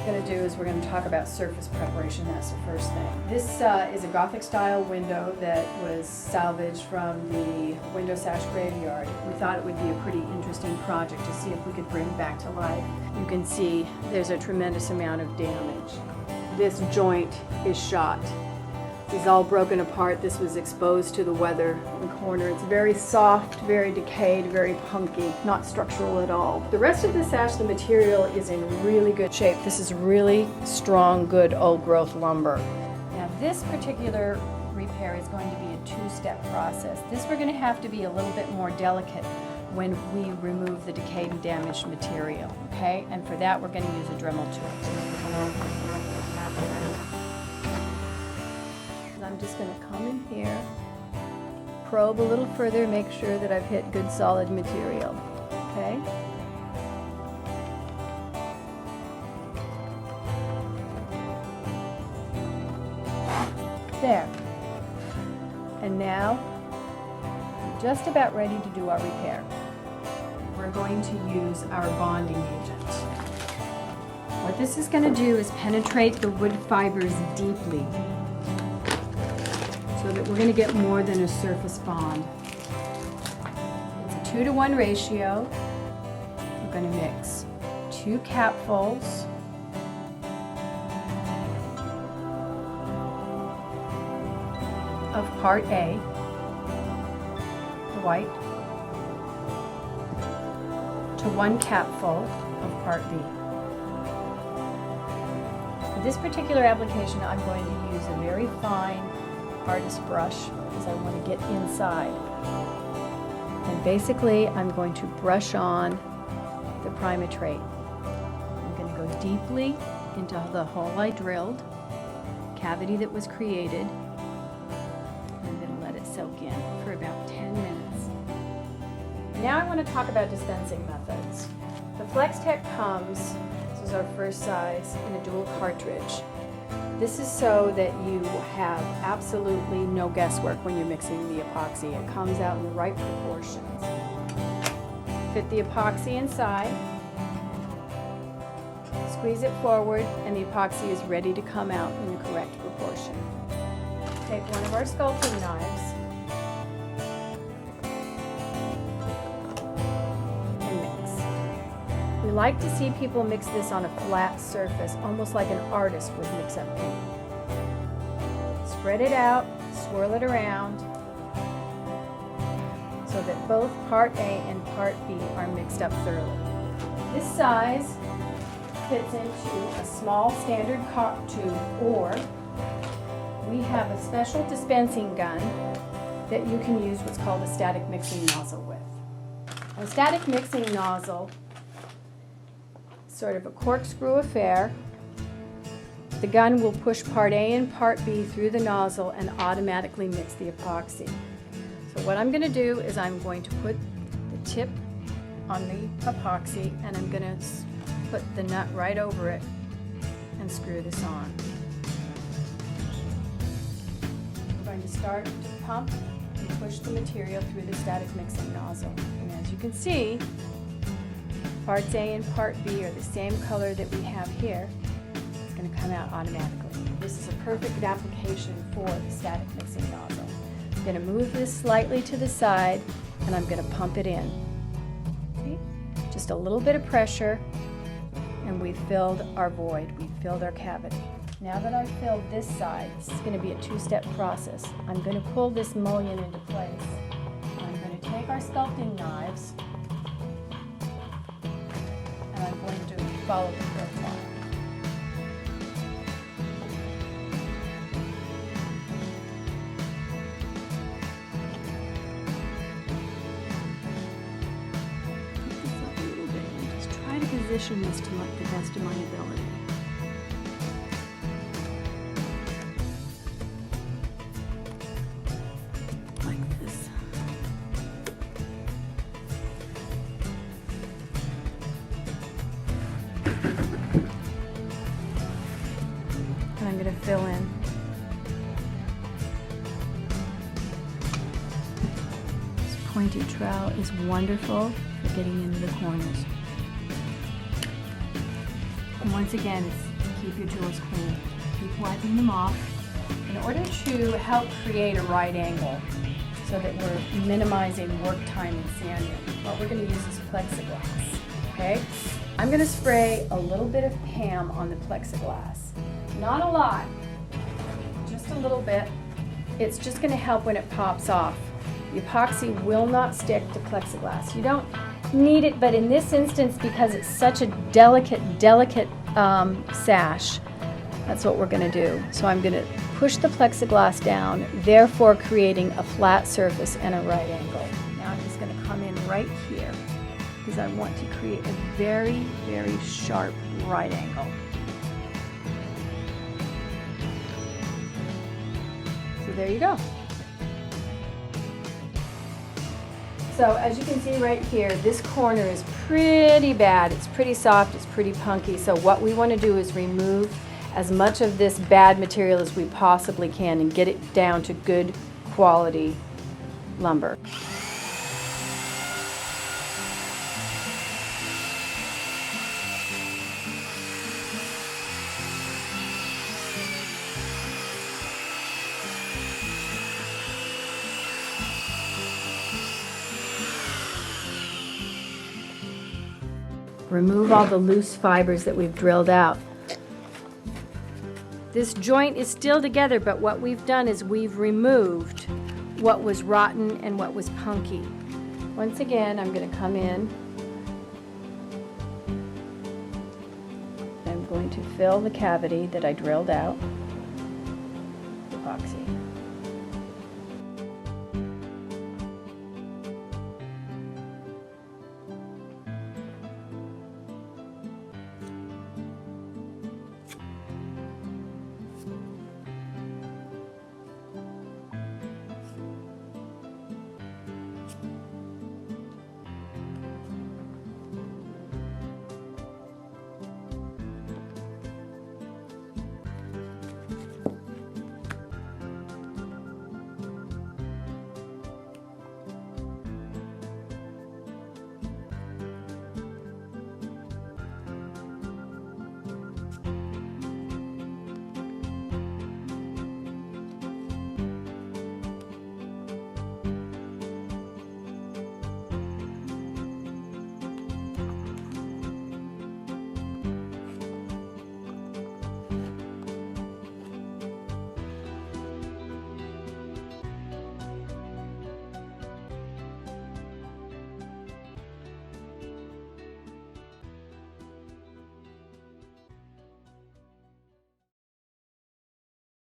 going to do is we're going to talk about surface preparation. That's the first thing. This is a Gothic style window that was salvaged from the window sash graveyard. We thought it would be a pretty interesting project to see if we could bring it back to life. You can see there's a tremendous amount of damage. This joint is shot. It's all broken apart. This was exposed to the weather in the corner. It's very soft, very decayed, very punky, not structural at all. The rest of the sash, the material is in really good shape. This is really strong, good old growth lumber. Now this particular repair is going to be a two-step process. This we're going to have to be a little bit more delicate when we remove the decayed and damaged material, okay? And for that we're going to use a Dremel tool. I'm just going to come in here, probe a little further, make sure that I've hit good solid material, okay? There. And now, I'm just about ready to do our repair. We're going to use our bonding agent. What this is going to do is penetrate the wood fibers deeply, so that we're going to get more than a surface bond. It's a 2-to-1 ratio. We're going to mix 2 capfuls of part A, the white, to 1 capful of part B. For this particular application, I'm going to use a very fine artist brush because I want to get inside. And basically I'm going to brush on the primatrate. I'm going to go deeply into the hole I drilled, cavity that was created, and I'm going to let it soak in for about 10 minutes. Now I want to talk about dispensing methods. The flex-tec comes, this is our first size, in a dual cartridge. This is so that you have absolutely no guesswork when you're mixing the epoxy. It comes out in the right proportions. Fit the epoxy inside, squeeze it forward, and the epoxy is ready to come out in the correct proportion. Take one of our sculpting knives and mix. We like to see people mix this on a flat surface, almost like an artist would mix up paint. Spread it out, swirl it around, so that both part A and part B are mixed up thoroughly. This size fits into a small standard cock tube, or we have a special dispensing gun that you can use what's called a static mixing nozzle with. A static mixing nozzle, sort of a corkscrew affair. The gun will push part A and part B through the nozzle and automatically mix the epoxy. So what I'm going to do is I'm going to put the tip on the epoxy and I'm going to put the nut right over it and screw this on. I'm going to start to pump and push the material through the static mixing nozzle. And as you can see, parts A and part B are the same color that we have here. It's going to come out automatically. This is a perfect application for the static mixing nozzle. I'm going to move this slightly to the side and I'm going to pump it in. See? Just a little bit of pressure and we've filled our void, we've filled our cavity. Now that I've filled this side, this is going to be a 2-step process. I'm going to pull this mullion into place. I'm going to take our sculpting knives and I'm going to follow the profile. Pick this up a little bit and just try to position this to the best of my ability. Like this. And I'm going to fill in. This pointy trowel is wonderful for getting into the corners. And once again, it's Keep your tools clean. Keep wiping them off. In order to help create a right angle so that we're minimizing work time in sanding, what we're going to use is plexiglass. Okay? I'm going to spray a little bit of Pam on the plexiglass. Not a lot, just a little bit. It's just going to help when it pops off. The epoxy will not stick to plexiglass. You don't need it, but in this instance, because it's such a delicate sash, that's what we're going to do. So I'm going to push the plexiglass down, therefore creating a flat surface and a right angle. Now I'm just going to come in right here because I want to create a very, very sharp right angle. So there you go. So as you can see right here, this corner is pretty bad. It's pretty soft, it's pretty punky. So what we want to do is remove as much of this bad material as we possibly can and get it down to good quality lumber. Remove all the loose fibers that we've drilled out. This joint is still together, but what we've done is we've removed what was rotten and what was punky. Once again, I'm going to come in. I'm going to fill the cavity that I drilled out.